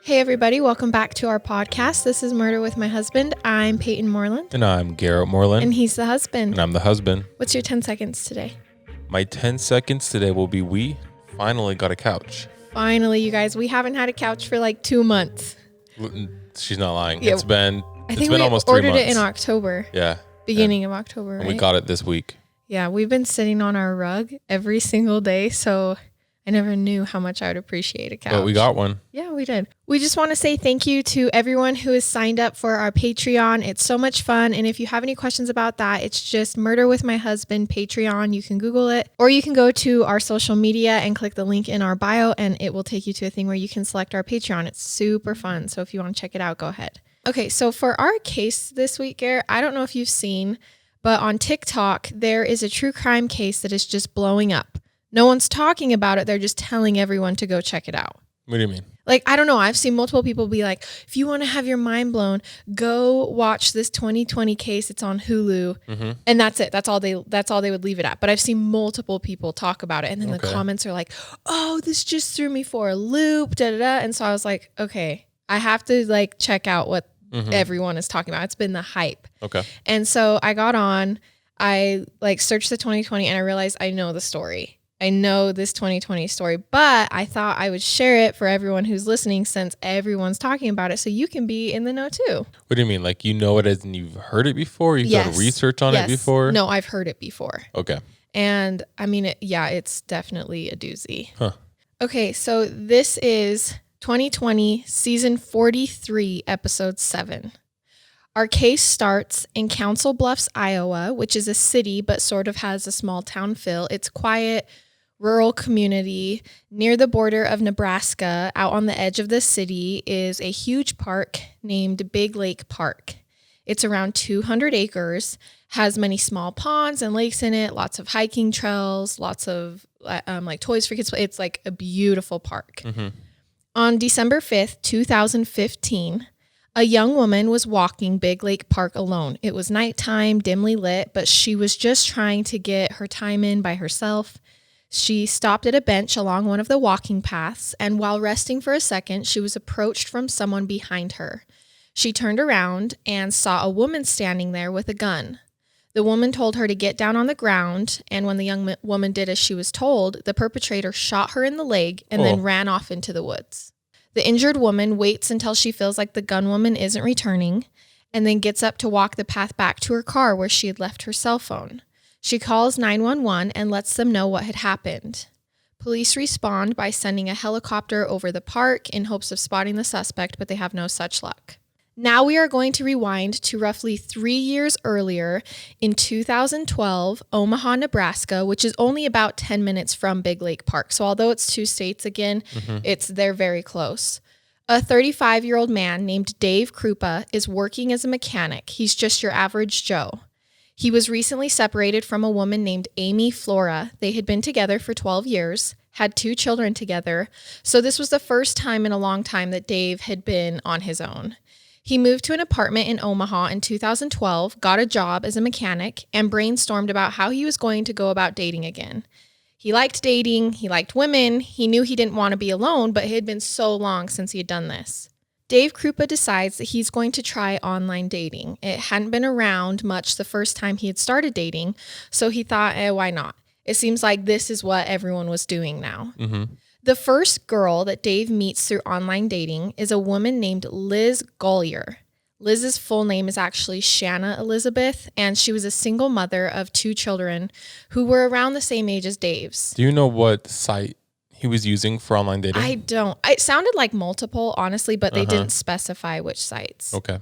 Hey everybody, welcome back to our podcast. This is Murder with My Husband. I'm Payton Moreland. And I'm Garrett Moreland. And he's the husband. And I'm the husband. What's your 10 seconds today? My 10 seconds today will be we finally got a couch. Finally, you guys. We haven't had a couch for like 2 months. She's not lying. Yeah. It's been I think almost we 3 ordered months. it in October. Yeah. Beginning of October, And right? we got it this week. Yeah, we've been sitting on our rug every single day, so I never knew how much I would appreciate a couch. But we got one. Yeah, we did. We just want to say thank you to everyone who has signed up for our Patreon. It's so much fun. And if you have any questions about that, it's just Murder with My Husband Patreon. You can Google it, or you can go to our social media and click the link in our bio, and it will take you to a thing where you can select our Patreon. It's super fun. So if you want to check it out, go ahead. Okay, so for our case this week, Garrett, I don't know if you've seen, but on TikTok, there is a true crime case that is just blowing up. No one's talking about it. They're just telling everyone to go check it out. What do you mean? Like, I don't know. I've seen multiple people be like, if you want to have your mind blown, go watch this 2020 case. It's on Hulu. Mm-hmm. And that's it. That's all they would leave it at. But I've seen multiple people talk about it. And then the comments are like, oh, this just threw me for a loop. Da, da, da. And so I was like, okay, I have to like check out what everyone is talking about. It's been the hype. Okay. And so I got on, I like searched the 2020 and I realized I know the story. I know this 2020 story, but I thought I would share it for everyone who's listening since everyone's talking about it so you can be in the know too. What do you mean? Like you know it as in you've heard it before? You've done research on it before? No, I've heard it before. Okay. And I mean, it's definitely a doozy. Huh. Okay, so this is 2020, season 43, episode 7. Our case starts in Council Bluffs, Iowa, which is a city but sort of has a small town feel. It's quiet, rural community. Near the border of Nebraska, out on the edge of the city, is a huge park named Big Lake Park. It's around 200 acres, has many small ponds and lakes in it, lots of hiking trails, lots of like toys for kids. It's like a beautiful park. Mm-hmm. On December 5th, 2015, a young woman was walking Big Lake Park alone. It was nighttime, dimly lit, but she was just trying to get her time in by herself. She stopped at a bench along one of the walking paths, and while resting for a second, she was approached from someone behind her. She turned around and saw a woman standing there with a gun. The woman told her to get down on the ground, and when the young woman did as she was told, the perpetrator shot her in the leg and then ran off into the woods. The injured woman waits until she feels like the gunwoman isn't returning, and then gets up to walk the path back to her car where she had left her cell phone. She calls 911 and lets them know what had happened. Police respond by sending a helicopter over the park in hopes of spotting the suspect, but they have no such luck. Now we are going to rewind to roughly 3 years earlier in 2012, Omaha, Nebraska, which is only about 10 minutes from Big Lake Park. So although it's 2 states again, they're very close. A 35-year-old man named Dave Krupa is working as a mechanic. He's just your average Joe. He was recently separated from a woman named Amy Flora. They had been together for 12 years, had 2 children together. So this was the first time in a long time that Dave had been on his own. He moved to an apartment in Omaha in 2012, got a job as a mechanic, and brainstormed about how he was going to go about dating again. He liked dating, he liked women, he knew he didn't want to be alone, but it had been so long since he had done this. Dave Krupa decides that he's going to try online dating. It hadn't been around much the first time he had started dating, so he thought, why not? It seems like this is what everyone was doing now. Mm-hmm. The first girl that Dave meets through online dating is a woman named Liz Gollier. Liz's full name is actually Shanna Elizabeth, and she was a single mother of 2 children who were around the same age as Dave's. Do you know what site he was using for online dating? I don't. It sounded like multiple, honestly, but they didn't specify which sites. Okay.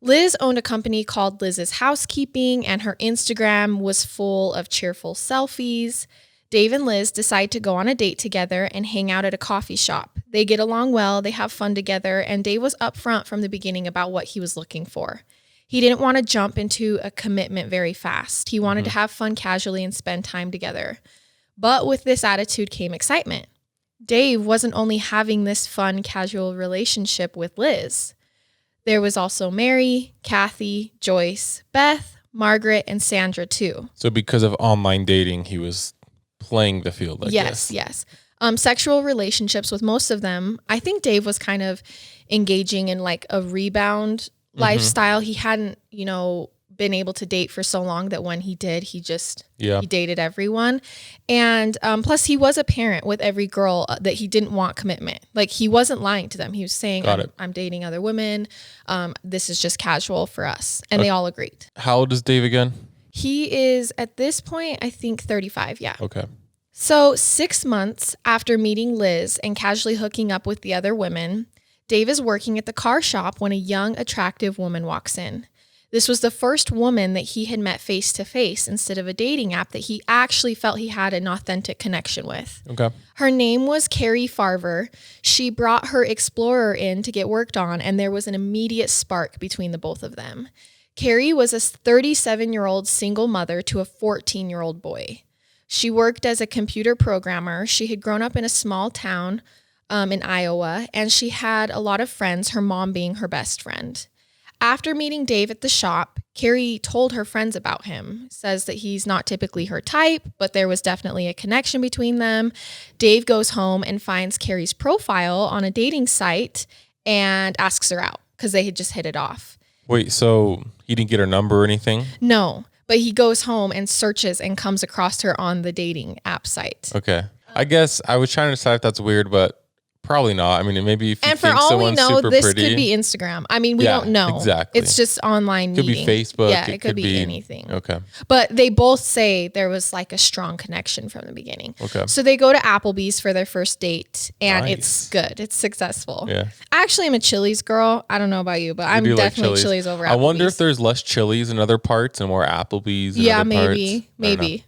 Liz owned a company called Liz's Housekeeping, and her Instagram was full of cheerful selfies. Dave and Liz decide to go on a date together and hang out at a coffee shop. They get along well, they have fun together, and Dave was upfront from the beginning about what he was looking for. He didn't want to jump into a commitment very fast. He wanted to have fun casually and spend time together. But with this attitude came excitement. Dave wasn't only having this fun, casual relationship with Liz. There was also Mary, Kathy, Joyce, Beth, Margaret, and Sandra too. So because of online dating, he was playing the field, I guess. Yes. sexual relationships with most of them. I think Dave was kind of engaging in like a rebound lifestyle. He hadn't, been able to date for so long that when he did, he dated everyone. And plus he was apparent with every girl that he didn't want commitment. Like he wasn't lying to them. He was saying, I'm dating other women. This is just casual for us. And they all agreed. How old is Dave again? He is at this point, I think 35. Yeah. Okay. So 6 months after meeting Liz and casually hooking up with the other women, Dave is working at the car shop when a young, attractive woman walks in. This was the first woman that he had met face to face instead of a dating app that he actually felt he had an authentic connection with. Okay. Her name was Cari Farver. She brought her Explorer in to get worked on, and there was an immediate spark between the both of them. Cari was a 37-year-old single mother to a 14-year-old boy. She worked as a computer programmer. She had grown up in a small town in Iowa, and she had a lot of friends, her mom being her best friend. After meeting Dave at the shop, Cari told her friends about him, says that he's not typically her type, but there was definitely a connection between them. Dave goes home and finds Cari's profile on a dating site and asks her out because they had just hit it off. Wait, so he didn't get her number or anything? No, but he goes home and searches and comes across her on the dating app site. Okay. I guess I was trying to decide if that's weird, but probably not. I mean, maybe if you and for think all we know, this pretty, could be Instagram. I mean, we don't know. Exactly. It's just online meeting. Could be Facebook. Yeah, it could be anything. Okay. But they both say there was like a strong connection from the beginning. Okay. So they go to Applebee's for their first date, and Nice. it's good. It's successful. Yeah. Actually, I'm a Chili's girl. I don't know about you, but I'm definitely like Chili's over Applebee's. I wonder if there's less Chili's in other parts and more Applebee's in other parts. Maybe.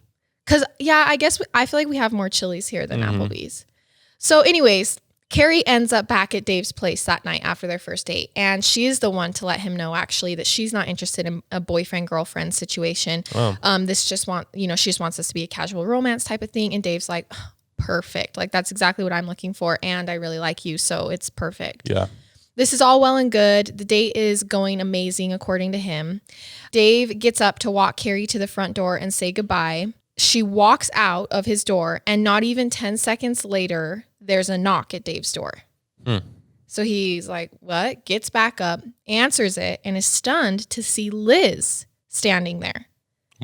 Because, I guess I feel like we have more Chili's here than Applebee's. So anyways, Cari ends up back at Dave's place that night after their first date, and she is the one to let him know actually that she's not interested in a boyfriend-girlfriend situation. Oh. She just wants this to be a casual romance type of thing, and Dave's like, perfect. Like, that's exactly what I'm looking for, and I really like you, so it's perfect. Yeah. This is all well and good. The date is going amazing according to him. Dave gets up to walk Cari to the front door and say goodbye. She walks out of his door, and not even 10 seconds later, there's a knock at Dave's door. So he's like, what? Gets back up, answers it, and is stunned to see Liz standing there.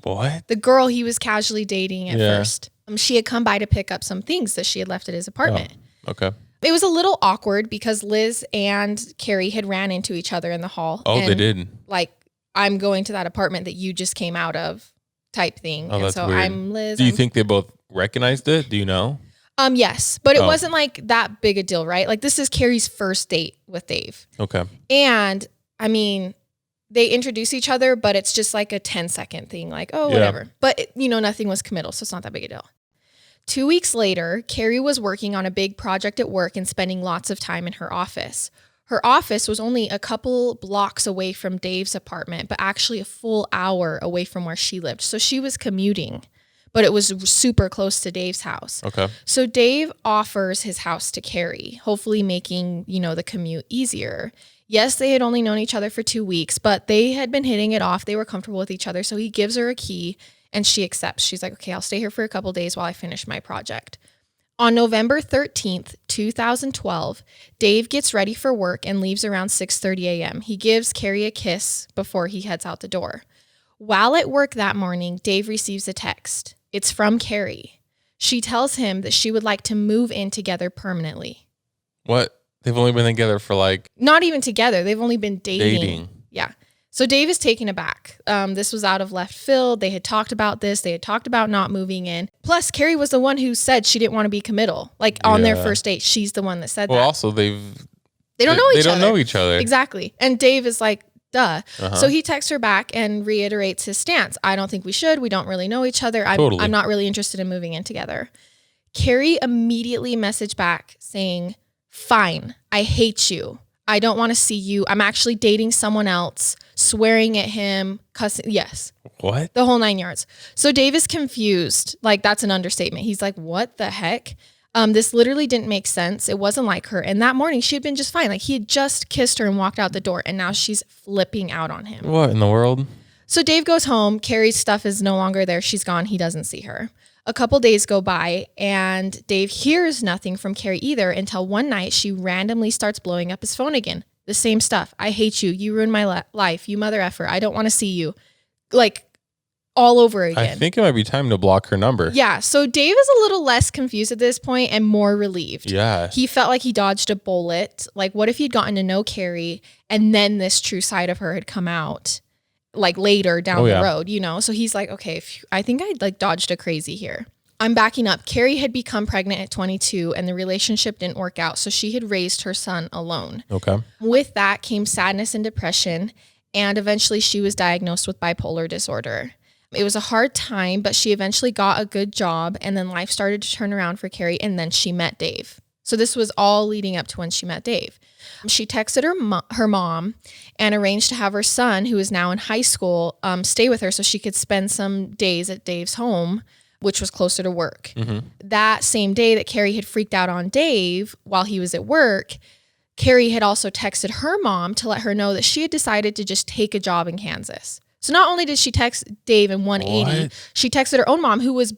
What? The girl he was casually dating at first. She had come by to pick up some things that she had left at his apartment. Oh, okay. It was a little awkward because Liz and Cari had ran into each other in the hall. Oh, they did? Like, I'm going to that apartment that you just came out of type thing. Oh, and that's so weird. I'm Liz. Do you think they both recognized it? Do you know? Yes, but it wasn't like that big a deal, right? Like, this is Cari's first date with Dave. Okay. And I mean, they introduce each other, but it's just like a 10-second thing, like, oh, whatever. But nothing was committal, so it's not that big a deal. 2 weeks later, Cari was working on a big project at work and spending lots of time in her office. Her office was only a couple blocks away from Dave's apartment, but actually a full hour away from where she lived. So she was commuting, but it was super close to Dave's house. Okay. So Dave offers his house to Cari, hopefully making, the commute easier. Yes, they had only known each other for 2 weeks, but they had been hitting it off. They were comfortable with each other. So he gives her a key and she accepts. She's like, okay, I'll stay here for a couple days while I finish my project. On November 13th, 2012, Dave gets ready for work and leaves around 6:30 a.m. He gives Cari a kiss before he heads out the door. While at work that morning, Dave receives a text. It's from Cari. She tells him that she would like to move in together permanently. What? They've only been together for Not even together. They've only been dating. Yeah. So Dave is taken aback. This was out of left field. They had talked about this. They had talked about not moving in. Plus, Cari was the one who said she didn't want to be committal. On their first date, she's the one that said that. Well, also, they don't know each other. They don't know each other. Exactly. And Dave is like, duh. So he texts her back and reiterates his stance. I don't think we should. We don't really know each other. I'm not really interested in moving in together. Cari immediately messaged back saying, fine, I hate you. I don't want to see you. I'm actually dating someone else, swearing at him, cussing. Yes. What? The whole 9 yards. So Dave is confused. That's an understatement. He's like, what the heck? This literally didn't make sense. It wasn't like her. And that morning she had been just fine. He had just kissed her and walked out the door. And now she's flipping out on him. What in the world? So Dave goes home. Cari's stuff is no longer there. She's gone. He doesn't see her. A couple days go by and Dave hears nothing from Cari either until one night she randomly starts blowing up his phone again. The same stuff. I hate you. You ruined my life. You mother effer. I don't want to see you. Like all over again. I think it might be time to block her number. Yeah. So Dave is a little less confused at this point and more relieved. Yeah. He felt like he dodged a bullet. Like what if he'd gotten to know Cari and then this true side of her had come out like later down the road, you know? So he's like, okay, I think I like dodged a crazy here. I'm backing up. Cari had become pregnant at 22 and the relationship didn't work out. So she had raised her son alone. Okay. With that came sadness and depression. And eventually she was diagnosed with bipolar disorder. It was a hard time, but she eventually got a good job and then life started to turn around for Cari and then she met Dave. So this was all leading up to when she met Dave. She texted her mom and arranged to have her son, who is now in high school, stay with her so she could spend some days at Dave's home, which was closer to work. Mm-hmm. That same day that Cari had freaked out on Dave while he was at work, Cari had also texted her mom to let her know that she had decided to just take a job in Kansas. So not only did she text Dave in 180, she texted her own mom, who was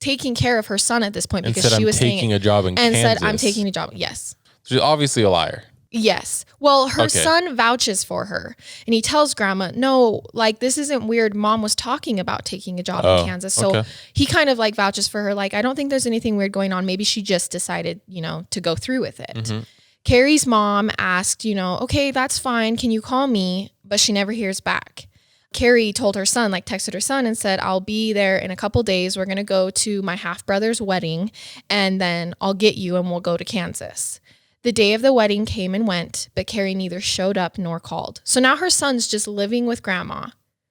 taking care of her son at this point because she was taking a job in Kansas. And said, I'm taking a job. Yes. She's obviously a liar. Yes. Well, her son vouches for her and he tells grandma, no, like this isn't weird. Mom was talking about taking a job in Kansas. So he kind of like vouches for her. Like, I don't think there's anything weird going on. Maybe she just decided, you know, to go through with it. Mm-hmm. Cari's mom asked, you know, okay, that's fine. Can you call me? But she never hears back. Cari told her son, like texted her son and said, I'll be there in a couple days. We're going to go to my half brother's wedding and then I'll get you and we'll go to Kansas. The day of the wedding came and went, but Cari neither showed up nor called. So now her son's just living with grandma.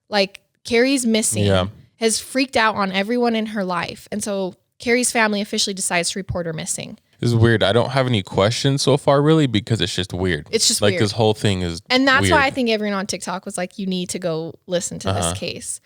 Like Cari's missing, has freaked out on everyone in her life. And so Cari's family officially decides to report her missing. This is weird. I don't have any questions so far, really, because it's just weird. It's just like weird. This whole thing is And that's weird. why I think everyone on TikTok was like, you need to go listen to this case.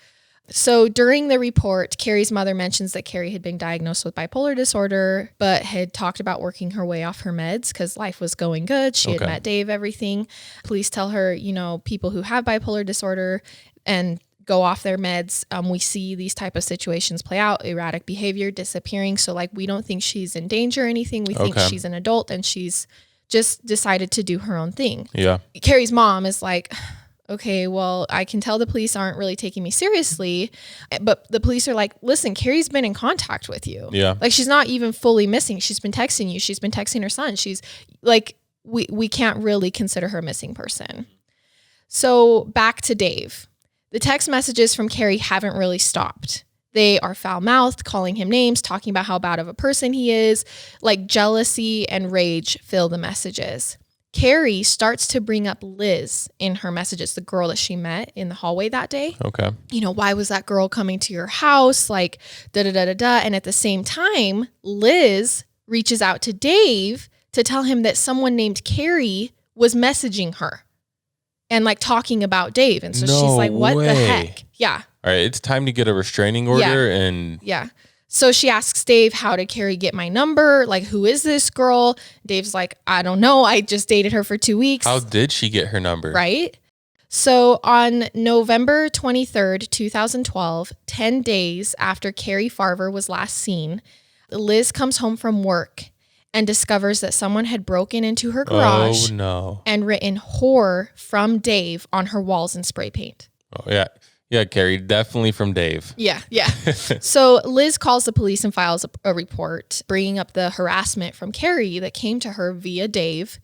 So during the report, Cari's mother mentions that Cari had been diagnosed with bipolar disorder, but had talked about working her way off her meds because life was going good. She had met Dave, everything. Police tell her, you know, people who have bipolar disorder and go off their meds, we see these type of situations play out, erratic behavior, disappearing. So like, we don't think she's in danger or anything. We think she's an adult and she's just decided to do her own thing. Yeah. Cari's mom is like, okay, well, I can tell the police aren't really taking me seriously, but the police are like, listen, Cari's been in contact with you. Yeah. Like she's not even fully missing. She's been texting you. She's been texting her son. She's like, we can't really consider her a missing person. So back to Dave. The text messages from Cari haven't really stopped. They are foul-mouthed, calling him names, talking about how bad of a person he is. Like jealousy and rage fill the messages. Cari starts to bring up Liz in her messages, the girl that she met in the hallway that day. Okay. You know, why was that girl coming to your house? Like, da-da-da-da-da. And at the same time, Liz reaches out to Dave to tell him that someone named Cari was messaging her and like talking about Dave. And so she's like, what the heck? Yeah. All right. It's time to get a restraining order and... Yeah. So she asks Dave, how did Cari get my number? Like, who is this girl? Dave's like, I don't know. I just dated her for 2 weeks. How did she get her number? Right. So on November 23rd, 2012, 10 days after Cari Farver was last seen, Liz comes home from work and discovers that someone had broken into her garage and written "whore" from Dave on her walls in spray paint. Oh, yeah. Yeah, Cari, definitely from Dave. Yeah. So Liz calls the police and files a report, bringing up the harassment from Cari that came to her via Dave,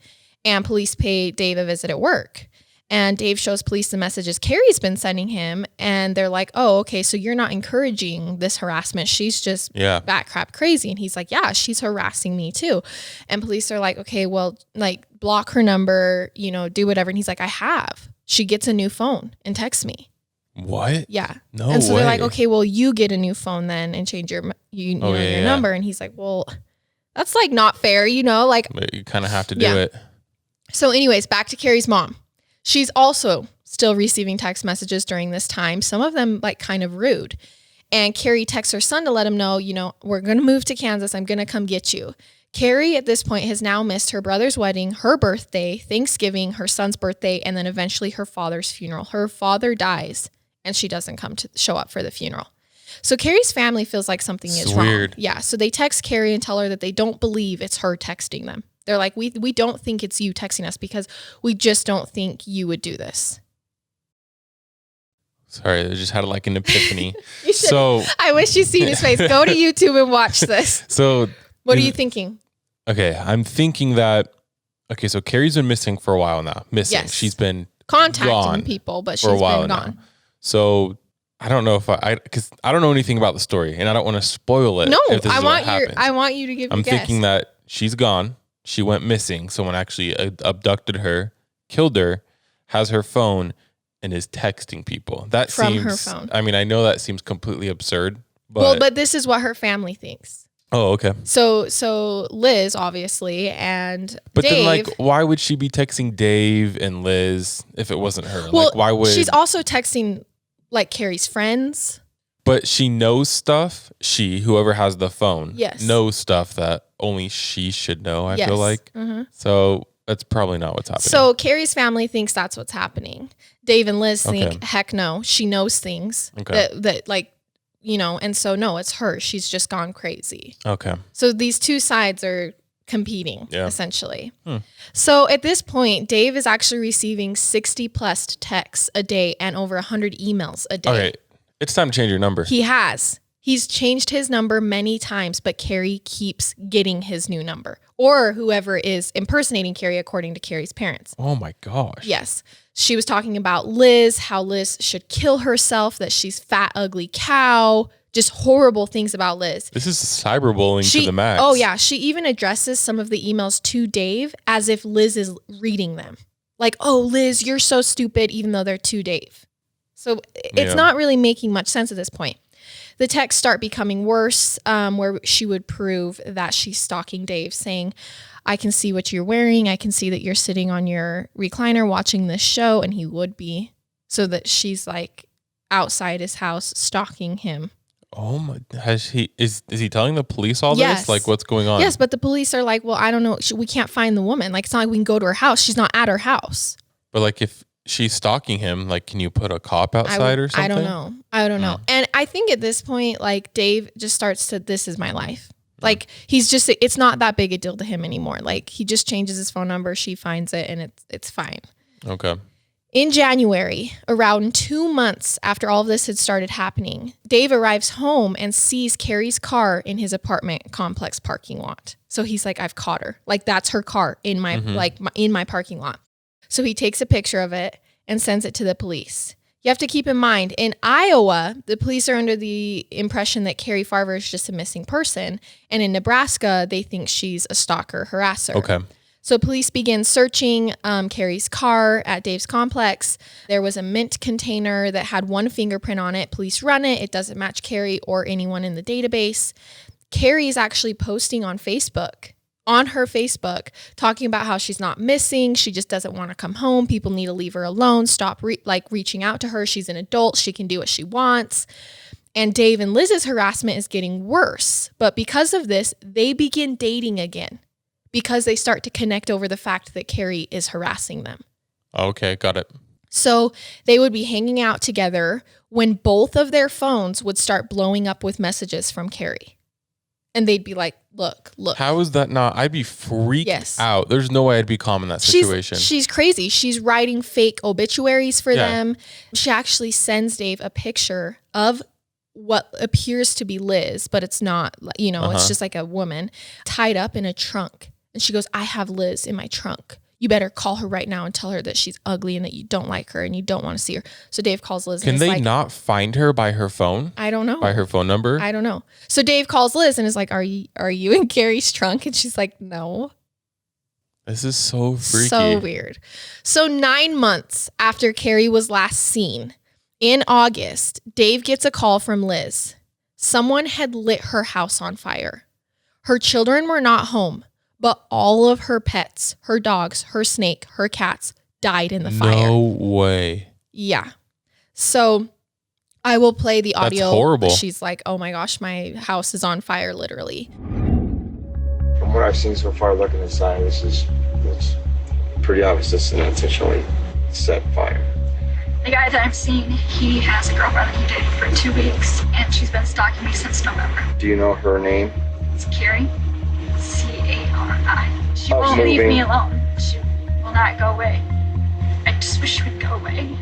and police pay Dave a visit at work. And Dave shows police the messages Cari's been sending him, and they're like, oh, okay, so you're not encouraging this harassment. She's just bat crap crazy. And he's like, yeah, she's harassing me too. And police are like, okay, well, like block her number, you know, do whatever. And he's like, I have. She gets a new phone and texts me. What? Yeah. No And so way. they're like, okay, well, you get a new phone then and change your number. And he's like, well, that's like not fair, you know, like. But you kind of have to do it. So anyways, back to Cari's mom. She's also still receiving text messages during this time. Some of them like kind of rude. And Cari texts her son to let him know, you know, we're going to move to Kansas. I'm going to come get you. Cari at this point has now missed her brother's wedding, her birthday, Thanksgiving, her son's birthday, and then eventually her father's funeral. Her father dies and she doesn't come to show up for the funeral. So Cari's family feels like something is weird. wrong. Yeah. So they text Cari and tell her that they don't believe it's her texting them. They're like, we don't think it's you texting us because we just don't think you would do this. Sorry, I just had like an epiphany. So I wish you'd seen his face. Go to YouTube and watch this. So what are you thinking? Okay, I'm thinking that, so Cari's been missing for a while now. Yes. She's been contacting people, but she's been gone. Now. So I don't know if because I don't know anything about the story and I don't want to spoil it. No, I want you to give I'm thinking that she's gone. She went missing. Someone actually abducted her, killed her, has her phone, and is texting people. That from seems, her phone. I mean, I know that seems completely absurd. But this is what her family thinks. Oh, okay. So Liz, obviously, and but Dave. Then, like, why would she be texting Dave and Liz if it wasn't her? Well, like, why would she's also texting like Cari's friends? But she knows stuff. Whoever has the phone, yes, knows stuff that only she should know. I feel like so. That's probably not what's happening. So Cari's family thinks that's what's happening. Dave and Liz think, heck no, she knows things that like, and so no, it's her. She's just gone crazy. Okay. So these two sides are competing essentially. So at this point, Dave is actually receiving 60 plus texts a day and over 100 emails a day. Okay. It's time to change your number. He has. He's changed his number many times, but Cari keeps getting his new number or whoever is impersonating Cari according to Cari's parents. Oh my gosh. Yes. She was talking about Liz, how Liz should kill herself, that she's fat, ugly cow, just horrible things about Liz. This is cyberbullying to the max. Oh yeah. She even addresses some of the emails to Dave as if Liz is reading them. Like, oh, Liz, you're so stupid, even though they're to Dave. So it's not really making much sense at this point. The texts start becoming worse, where she would prove that she's stalking Dave, saying, I can see what you're wearing. I can see that you're sitting on your recliner watching this show. And he would be. So that she's like outside his house stalking him. Oh my, is he telling the police all this? Like what's going on? Yes, but the police are like, well, I don't know. We can't find the woman. Like, it's not like we can go to her house. She's not at her house. But like if she's stalking him, like, can you put a cop outside or something? I don't know. And I think at this point, like, Dave just starts to, this is my life. Like, he's just, it's not that big a deal to him anymore. Like, he just changes his phone number. She finds it and it's fine. Okay. In January, around 2 months after all of this had started happening, Dave arrives home and sees Cari's car in his apartment complex parking lot. So he's like, I've caught her. Like, that's her car in my, in my parking lot. So he takes a picture of it and sends it to the police. You have to keep in mind, in Iowa, the police are under the impression that Cari Farver is just a missing person. And in Nebraska, they think she's a stalker harasser. Okay. So police begin searching Cari's car at Dave's complex. There was a mint container that had one fingerprint on it. Police run it. It doesn't match Cari or anyone in the database. Cari is actually posting on her Facebook, talking about how she's not missing. She just doesn't want to come home. People need to leave her alone. Stop reaching out to her. She's an adult. She can do what she wants. And Dave and Liz's harassment is getting worse. But because of this, they begin dating again because they start to connect over the fact that Cari is harassing them. Okay, got it. So they would be hanging out together when both of their phones would start blowing up with messages from Cari. And they'd be like, look. How is that not? I'd be freaked out. There's no way I'd be calm in that situation. She's crazy. She's writing fake obituaries for them. She actually sends Dave a picture of what appears to be Liz, but it's not, it's just like a woman tied up in a trunk. And she goes, I have Liz in my trunk. You better call her right now and tell her that she's ugly and that you don't like her and you don't want to see her. So Dave calls Liz. Can they not find her by her phone? I don't know. By her phone number? I don't know. So Dave calls Liz and is like, are you in Cari's trunk? And she's like, no. This is so freaky. So weird. So 9 months after Cari was last seen, in August, Dave gets a call from Liz. Someone had lit her house on fire. Her children were not home. But all of her pets, her dogs, her snake, her cats died in the fire. No way. Yeah. So I will play the audio. That's horrible. She's like, oh my gosh, my house is on fire, literally. From what I've seen so far, looking inside, it's pretty obvious this is an intentionally set fire. The guy that I'm seeing, he has a girlfriend that he dated for 2 weeks, and she's been stalking me since November. Do you know her name? It's Cari, C-A-R-I. She Oh, won't moving. leave me alone. She will not go away. I just wish she would go away.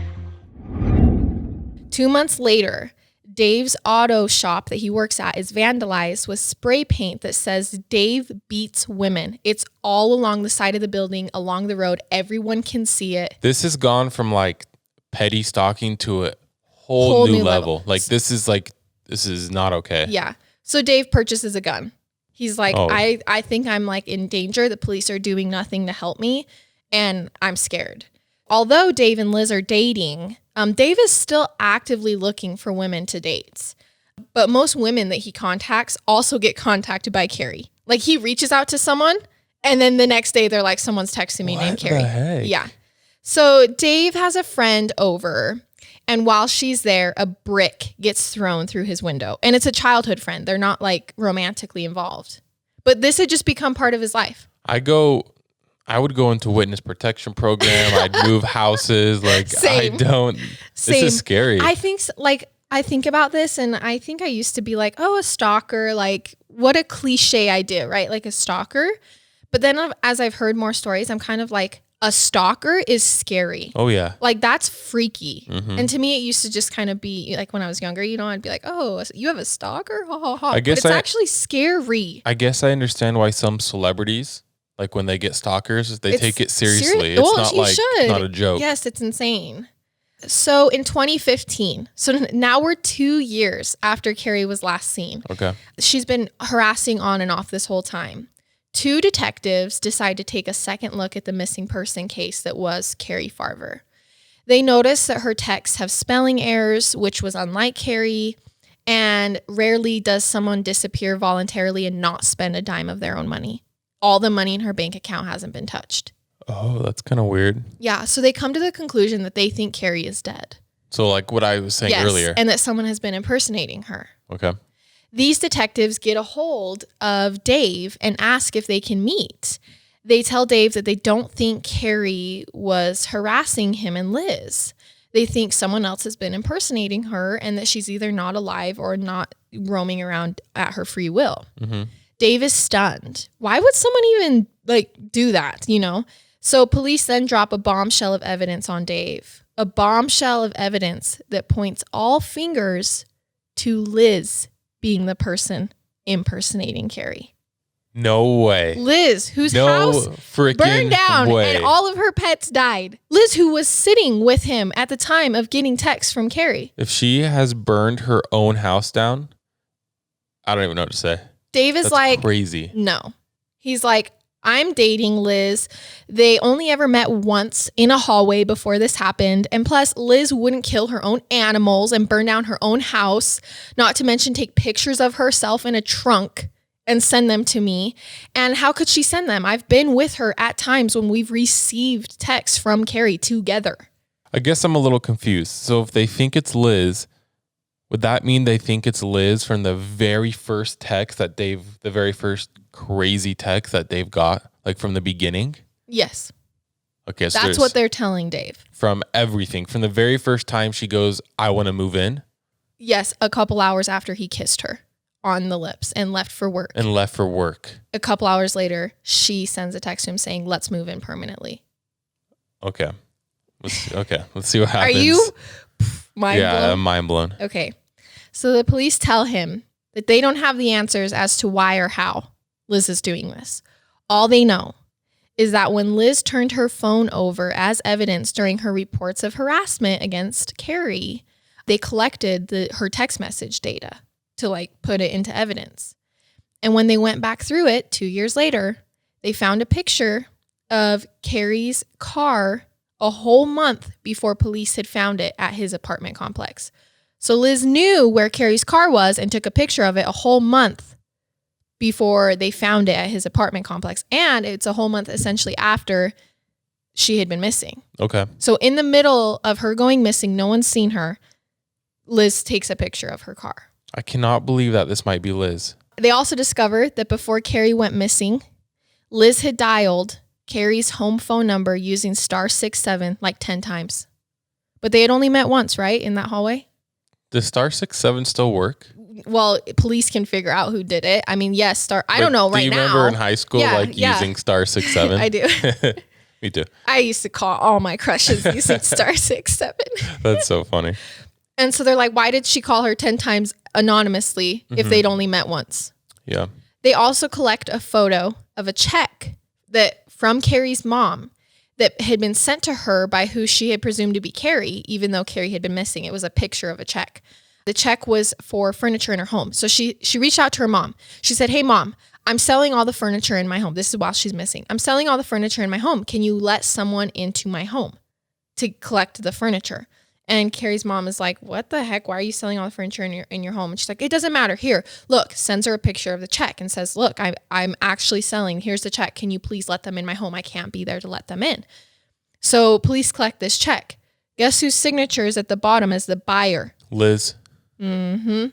2 months later, Dave's auto shop that he works at is vandalized with spray paint that says Dave beats women. It's all along the side of the building, along the road. Everyone can see it. This has gone from like petty stalking to a whole new level. Like this is not okay. Yeah. So Dave purchases a gun. He's like, Oh. I think I'm like in danger. The police are doing nothing to help me, and I'm scared. Although Dave and Liz are dating, Dave is still actively looking for women to date. But most women that he contacts also get contacted by Cari. Like he reaches out to someone, and then the next day they're like, someone's texting me named Cari. What the heck? Yeah. So Dave has a friend over, and while she's there, a brick gets thrown through his window. And it's a childhood friend. They're not like romantically involved. But this had just become part of his life. I would go into witness protection program. I'd move houses. Like Same. This is scary. I think about this, and I think I used to be like, oh, a stalker, like what a cliche idea, right? Like a stalker. But then as I've heard more stories, I'm kind of like, a stalker is scary. Oh yeah. Like that's freaky. Mm-hmm. And to me, it used to just kind of be like when I was younger, I'd be like, oh, you have a stalker? Ha ha ha. I guess but it's actually scary. I guess I understand why some celebrities, like when they get stalkers, they take it seriously. serious. It's Well, not you like should. not a joke. Yes, it's insane. So in 2015, so now we're 2 years after Cari was last seen. Okay. She's been harassing on and off this whole time. 2 detectives decide to take a second look at the missing person case that was Cari Farver. They notice that her texts have spelling errors, which was unlike Cari, and rarely does someone disappear voluntarily and not spend a dime of their own money. All the money in her bank account hasn't been touched. Oh, that's kind of weird. Yeah, so they come to the conclusion that they think Cari is dead. So like what I was saying earlier. And that someone has been impersonating her. Okay. These detectives get a hold of Dave and ask if they can meet. They tell Dave that they don't think Cari was harassing him and Liz. They think someone else has been impersonating her and that she's either not alive or not roaming around at her free will. Mm-hmm. Dave is stunned. Why would someone even do that, So police then drop a bombshell of evidence on Dave. A bombshell of evidence that points all fingers to Liz being the person impersonating Cari. No way. Liz, whose No house freaking burned down way. and all of her pets died. Liz, who was sitting with him at the time of getting texts from Cari. If she has burned her own house down, I don't even know what to say. Dave is That's like, crazy. No. He's like, I'm dating Liz. They only ever met once in a hallway before this happened. And plus, Liz wouldn't kill her own animals and burn down her own house, not to mention take pictures of herself in a trunk and send them to me. And how could she send them? I've been with her at times when we've received texts from Cari together. I guess I'm a little confused. So if they think it's Liz, would that mean they think it's Liz from the very first text that the very first crazy text that Dave got, like from the beginning? Yes. Okay, so That's what they're telling Dave. From everything, from the very first time she goes, I want to move in. Yes, a couple hours after he kissed her on the lips and left for work. A couple hours later, she sends a text to him saying, let's move in permanently. Okay. Let's see what happens. Are you mind Yeah, blown? I'm mind blown. Okay. So the police tell him that they don't have the answers as to why or how Liz is doing this. All they know is that when Liz turned her phone over as evidence during her reports of harassment against Cari, they collected her text message data to put it into evidence. And when they went back through it 2 years later, they found a picture of Cari's car a whole month before police had found it at his apartment complex. So Liz knew where Cari's car was and took a picture of it a whole month before they found it at his apartment complex. And it's a whole month essentially after she had been missing. Okay. So in the middle of her going missing, no one's seen her, Liz takes a picture of her car. I cannot believe that this might be Liz. They also discovered that before Cari went missing, Liz had dialed Cari's home phone number using *67 10 times But they had only met once, right? In that hallway? Does star 67 still work? Well, police can figure out who did it. I mean, yes, I don't know right now. Do you remember in high school, using star 67? I do. Me too. I used to call all my crushes using star 67. That's so funny. And so they're like, why did she call her 10 times anonymously if they'd only met once? Yeah. They also collect a photo of a check from Cari's mom that had been sent to her by who she had presumed to be Cari, even though Cari had been missing. It was a picture of a check. The check was for furniture in her home. So she reached out to her mom. She said, hey, Mom, I'm selling all the furniture in my home. This is while she's missing. I'm selling all the furniture in my home. Can you let someone into my home to collect the furniture? And Cari's mom is like, what the heck? Why are you selling all the furniture in your home? And she's like, it doesn't matter. Here, look, sends her a picture of the check and says, look, I'm actually selling. Here's the check. Can you please let them in my home? I can't be there to let them in. So police collect this check. Guess whose signature is at the bottom as the buyer? Liz. Mm-hmm.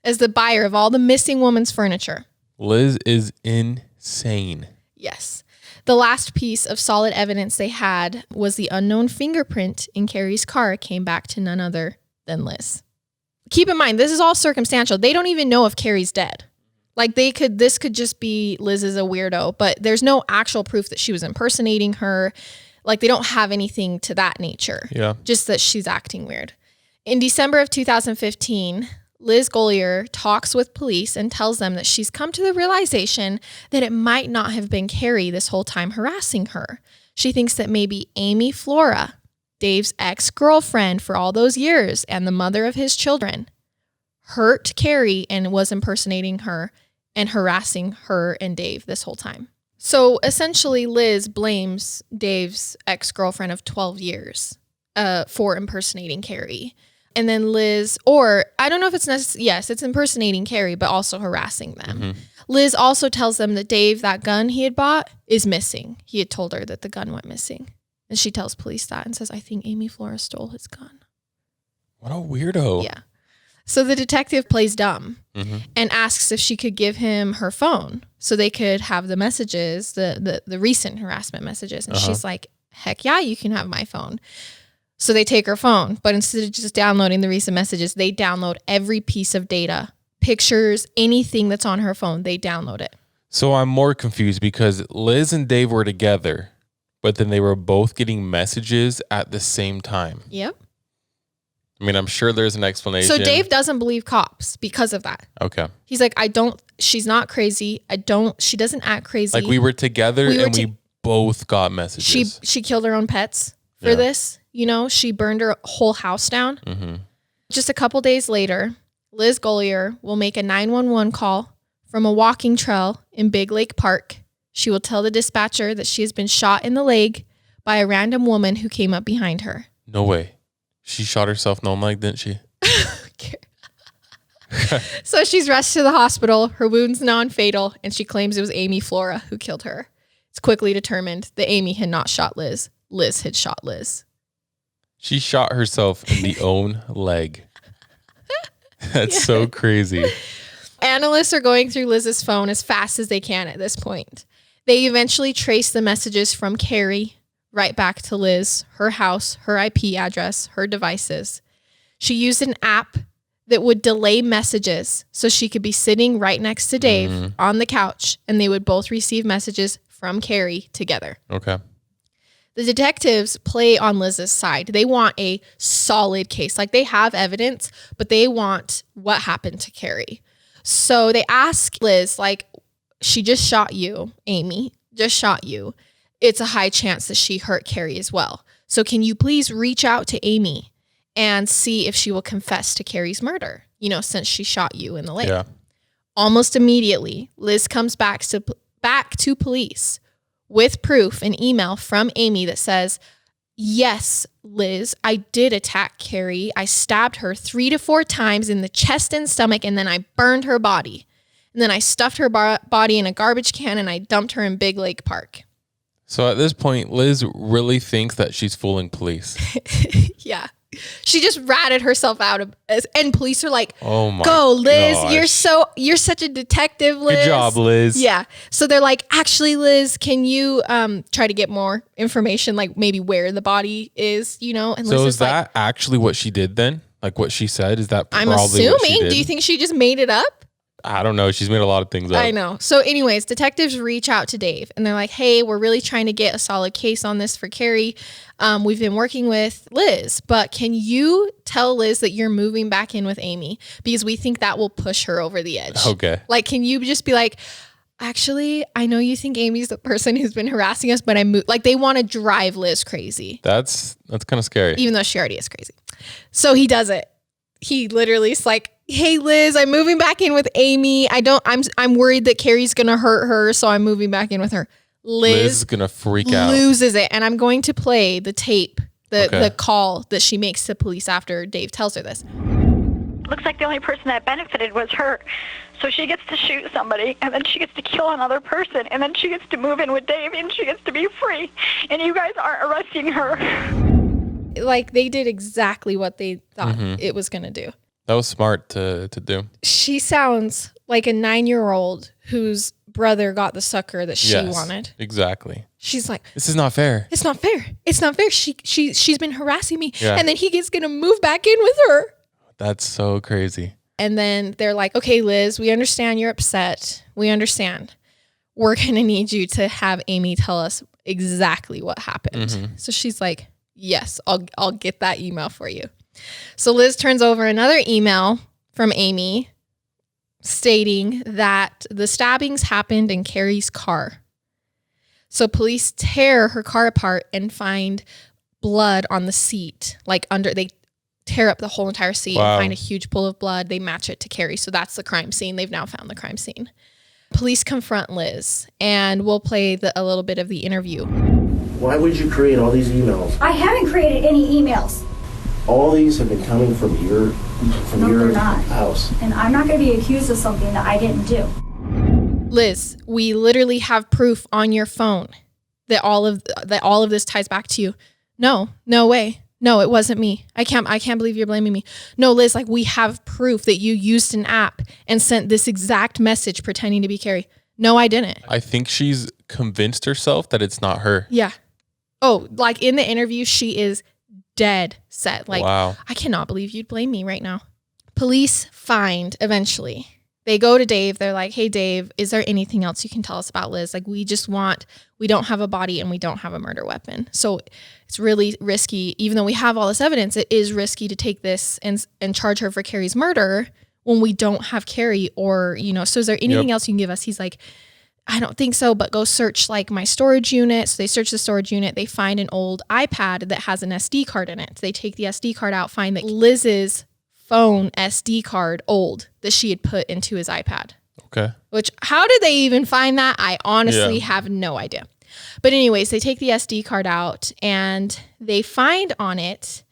As the buyer of all the missing woman's furniture. Liz is insane. Yes. The last piece of solid evidence they had was the unknown fingerprint in Cari's car came back to none other than Liz. Keep in mind, this is all circumstantial. They don't even know if Cari's dead. Like this could just be Liz is a weirdo, but there's no actual proof that she was impersonating her. Like they don't have anything to that nature. Yeah. Just that she's acting weird. In December of 2015, Liz Gollier talks with police and tells them that she's come to the realization that it might not have been Cari this whole time harassing her. She thinks that maybe Amy Flora, Dave's ex-girlfriend for all those years and the mother of his children, hurt Cari and was impersonating her and harassing her and Dave this whole time. So essentially, Liz blames Dave's ex-girlfriend of 12 years for impersonating Cari. And then Liz, or I don't know if it's necessary. Yes, it's impersonating Cari, but also harassing them. Mm-hmm. Liz also tells them that Dave, that gun he had bought, is missing. He had told her that the gun went missing. And she tells police that and says, I think Amy Flora stole his gun. What a weirdo. Yeah. So the detective plays dumb and asks if she could give him her phone so they could have the messages, the recent harassment messages. And she's like, heck yeah, you can have my phone. So they take her phone, but instead of just downloading the recent messages, they download every piece of data, pictures, anything that's on her phone, they download it. So I'm more confused because Liz and Dave were together, but then they were both getting messages at the same time. Yep. I mean, I'm sure there's an explanation. So Dave doesn't believe cops because of that. Okay. He's like, she's not crazy. She doesn't act crazy. Like we were together we both got messages. She killed her own pets for this. You know, she burned her whole house down. Mm-hmm. Just a couple days later, Liz Gollier will make a 911 call from a walking trail in Big Lake Park. She will tell the dispatcher that she has been shot in the leg by a random woman who came up behind her. No way. She shot herself in the leg, didn't she? So she's rushed to the hospital. Her wound's non-fatal, and she claims it was Amy Flora who killed her. It's quickly determined that Amy had not shot Liz. Liz had shot Liz. She shot herself in the own leg. That's so crazy. Analysts are going through Liz's phone as fast as they can at this point. They eventually trace the messages from Cari right back to Liz, her house, her IP address, her devices. She used an app that would delay messages so she could be sitting right next to Dave on the couch and they would both receive messages from Cari together. Okay. The detectives play on Liz's side. They want a solid case. Like they have evidence, but they want what happened to Cari. So they ask Liz, like, she just shot you, Amy, just shot you. It's a high chance that she hurt Cari as well. So can you please reach out to Amy and see if she will confess to Cari's murder, since she shot you in the leg? Yeah. Almost immediately, Liz comes back to police with proof, an email from Amy that says, yes, Liz, I did attack Cari. I stabbed her 3 to 4 times in the chest and stomach, and then I burned her body. And then I stuffed her body in a garbage can, and I dumped her in Big Lake Park. So at this point, Liz really thinks that she's fooling police. Yeah. She just ratted herself out. And police are like, oh my go, Liz. gosh. You're such a detective, Liz. Good job, Liz. Yeah. So they're like, actually, Liz, can you try to get more information, like maybe where the body is, you know? And So Liz is that actually what she did then? Like what she said? Is that I'm probably what she assuming. did? Do you think she just made it up? I don't know. She's made a lot of things up. I know. So anyways, detectives reach out to Dave and they're like, hey, we're really trying to get a solid case on this for Cari. We've been working with Liz, but can you tell Liz that you're moving back in with Amy? Because we think that will push her over the edge. Okay. Like, can you just be like, actually, I know you think Amy's the person who's been harassing us, but I moved. Like, they want to drive Liz crazy. That's kind of scary. Even though she already is crazy. So he does it. He literally is like, hey Liz, I'm moving back in with Amy. I'm worried that Cari's gonna hurt her, so I'm moving back in with her. Liz is gonna freak out. Loses it. And I'm going to play the tape, the call that she makes to police after Dave tells her this. Looks like the only person that benefited was her. So she gets to shoot somebody, and then she gets to kill another person, and then she gets to move in with Dave, and she gets to be free. And you guys aren't arresting her. Like, they did exactly what they thought it was going to do. That was smart to do. She sounds like a 9-year-old whose brother got the sucker that she wanted. Exactly. She's like, this is not fair. It's not fair. It's not fair. She's been harassing me. Yeah. And then he gets going to move back in with her. That's so crazy. And then they're like, okay, Liz, we understand you're upset. We understand. We're going to need you to have Amy tell us exactly what happened. So she's like, yes, I'll get that email for you. So Liz turns over another email from Amy stating that the stabbings happened in Cari's car. So police tear her car apart and find blood on the seat, they tear up the whole entire seat and find a huge pool of blood. They match it to Cari. So that's the crime scene. They've now found the crime scene. Police confront Liz, and we'll play a little bit of the interview. Why would you create all these emails? I haven't created any emails. All these have been coming from your they're not. House. And I'm not going to be accused of something that I didn't do. Liz, we literally have proof on your phone that all of this ties back to you. No way. No, it wasn't me. I can't believe you're blaming me. No, Liz, like, we have proof that you used an app and sent this exact message pretending to be Cari. No, I didn't. I think she's convinced herself that it's not her. Yeah. Oh, like in the interview, she is dead set. Like, wow. I cannot believe you'd blame me right now. Police find eventually. They go to Dave. They're like, hey, Dave, is there anything else you can tell us about Liz? Like, we don't have a body and we don't have a murder weapon. So it's really risky. Even though we have all this evidence, it is risky to take this and charge her for Cari's murder when we don't have Cari or, so is there anything else you can give us? He's like, I don't think so, but go search like my storage unit. So they search the storage unit. They find an old iPad that has an SD card in it. So they take the SD card out, find that Liz's phone SD card old that she had put into his iPad. Okay. Which, how did they even find that? I honestly have no idea. But anyways, they take the SD card out and they find on it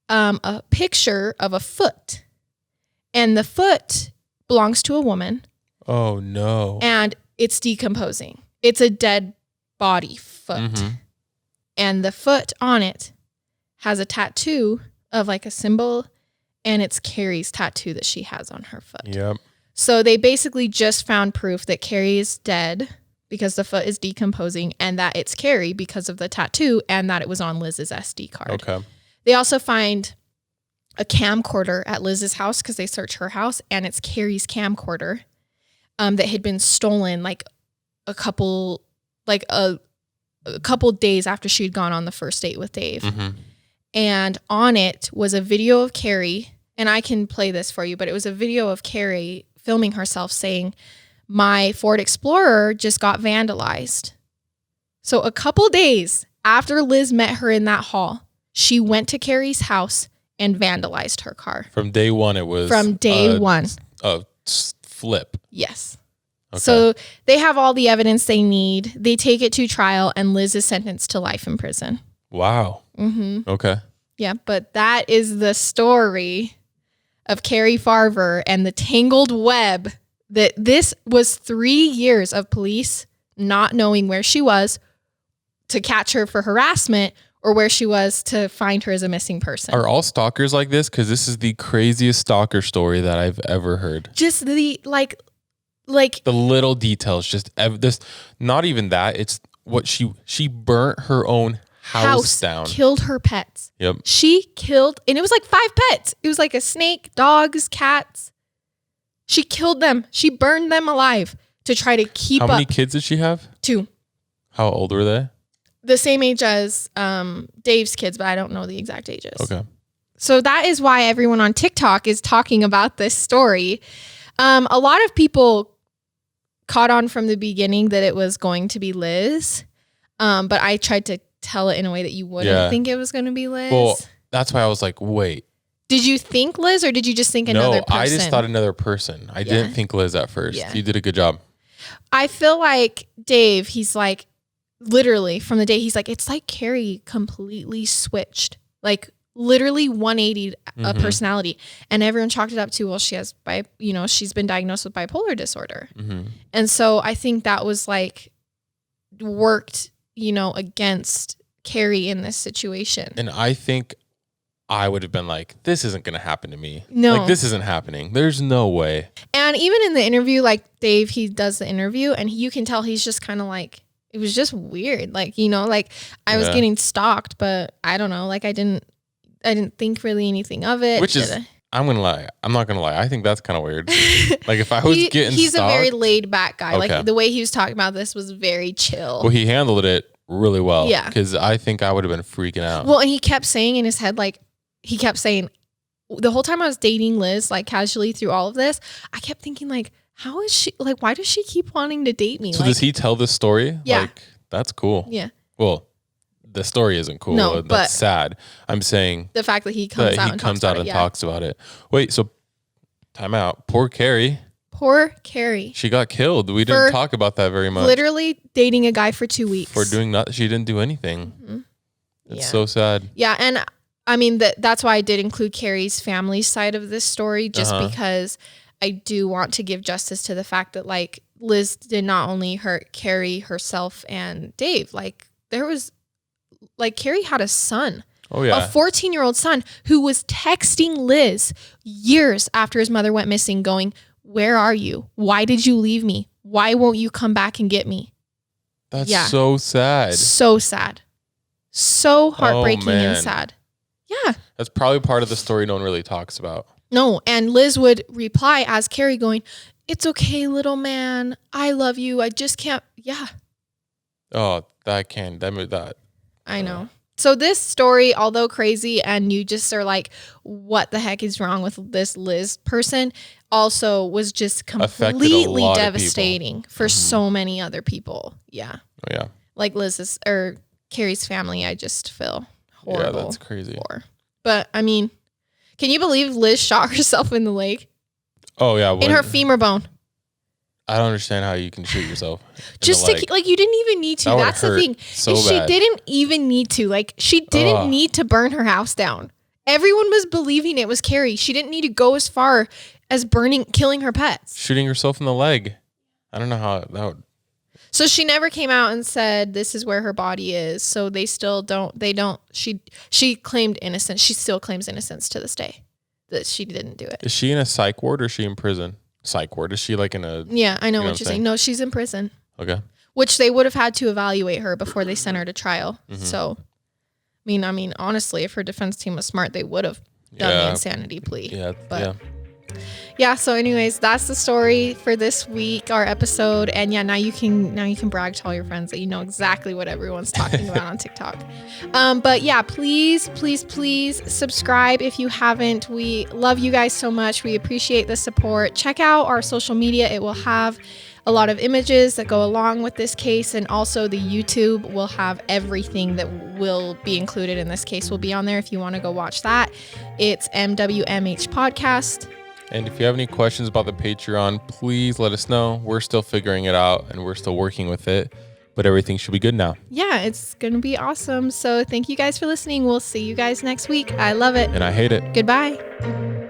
a picture of a foot. And the foot belongs to a woman. Oh, no. And it's decomposing. It's a dead body foot. And the foot on it has a tattoo of like a symbol, and it's Cari's tattoo that she has on her foot. Yep. So they basically just found proof that Cari is dead because the foot is decomposing, and that it's Cari because of the tattoo, and that it was on Liz's SD card. Okay. They also find a camcorder at Liz's house because they search her house, and it's Cari's camcorder that had been stolen like a couple days after she'd gone on the first date with Dave. And on it was a video of Cari, and I can play this for you, but it was a video of Cari filming herself saying, my Ford Explorer just got vandalized. So a couple days after Liz met her in that hall, she went to Cari's house and vandalized her car. From day one, it was. From day one. A flip. Yes. Okay. So they have all the evidence they need. They take it to trial, and Liz is sentenced to life in prison. Wow. Okay. Yeah, but that is the story of Cari Farver and the tangled web that this was 3 years of police not knowing where she was to catch her for harassment or where she was to find her as a missing person. Are all stalkers like this? Because this is the craziest stalker story that I've ever heard. Just the like the little details, this, not even that. It's what she burnt her own house down. Killed her pets. Yep. She killed, and it was like 5 pets. It was like a snake, dogs, cats. She killed them. She burned them alive to try to keep up. How many kids did she have? 2. How old were they? The same age as Dave's kids, but I don't know the exact ages. Okay. So that is why everyone on TikTok is talking about this story. A lot of people caught on from the beginning that it was going to be Liz, but I tried to tell it in a way that you wouldn't think it was going to be Liz. Well, that's why I was like, wait. Did you think Liz, or did you just think another person? No, I just thought another person. I didn't think Liz at first. Yeah. You did a good job. I feel like Dave, he's like, literally from the day he's like, it's like Cari completely switched, like literally 180 personality, and everyone chalked it up to, well, she has she's been diagnosed with bipolar disorder, and so I think that was like worked against Cari in this situation. And I think I would have been like, this isn't going to happen to me. No. Like, this isn't happening. There's no way. And even in the interview, like Dave, he does the interview and you can tell he's just kind of like, it was just weird. Like, like I was getting stalked, but I don't know. Like I didn't think really anything of it. Which is, I'm going to lie. I'm not going to lie. I think that's kind of weird. Like if I was getting he's stalked. A very laid back guy. Okay. Like the way he was talking about this was very chill. Well, he handled it really well. Yeah. Because I think I would have been freaking out. Well, and he kept saying in his head, like, he kept saying, the whole time I was dating Liz, like casually through all of this, I kept thinking, like, how is she, like, why does she keep wanting to date me? So like, does he tell this story? Yeah. Like, that's cool. Yeah. Well, the story isn't cool. No, that's but sad. I'm saying the fact that he comes out and talks about it. Wait, so time out. Poor Cari. Poor Cari. She got killed. We didn't talk about that very much. Literally dating a guy for 2 weeks. For doing nothing. She didn't do anything. It's so sad. Yeah, and I mean, that's why I did include Cari's family side of this story, just because I do want to give justice to the fact that, like, Liz did not only hurt Cari, herself, and Dave. Like, there was, like, Cari had a son. Oh, yeah. A 14-year-old son who was texting Liz years after his mother went missing going, where are you? Why did you leave me? Why won't you come back and get me? That's so sad. So sad. So heartbreaking and sad. Yeah. That's probably part of the story no one really talks about. No, and Liz would reply as Cari going, it's okay, little man. I love you. I just can't. Yeah. Oh, that. I know. So this story, although crazy, and you just are like, what the heck is wrong with this Liz person, also was just completely devastating for so many other people. Yeah. Oh, yeah. Like Liz's or Cari's family, I just feel horrible. Yeah, that's crazy. But I mean, can you believe Liz shot herself in the leg? Oh, yeah. In her femur bone. I don't understand how you can shoot yourself. Just to, like, you didn't even need to. That's the thing. So she didn't even need to. Like, she didn't need to burn her house down. Everyone was believing it was Cari. She didn't need to go as far as killing her pets. Shooting herself in the leg. I don't know how that would. So she never came out and said this is where her body is. So they still don't. She claimed innocence. She still claims innocence to this day that she didn't do it. Is she in a psych ward or is she in prison? Psych ward. Is she like in a... Yeah, I know what you're saying. No, she's in prison. Okay. Which they would have had to evaluate her before they sent her to trial. So, I mean, honestly, if her defense team was smart, they would have done the insanity plea. Yeah. But yeah. So, anyways, that's the story for this week, our episode. And yeah, now you can brag to all your friends that you know exactly what everyone's talking about on TikTok. But yeah, please subscribe if you haven't. We love you guys so much. We appreciate the support. Check out our social media. It will have a lot of images that go along with this case, and also the YouTube will have everything that will be included in this case will be on there if you want to go watch that. It's MWMH Podcast. And if you have any questions about the Patreon, please let us know. We're still figuring it out and we're still working with it, but everything should be good now. Yeah, it's going to be awesome. So thank you guys for listening. We'll see you guys next week. I love it. And I hate it. Goodbye.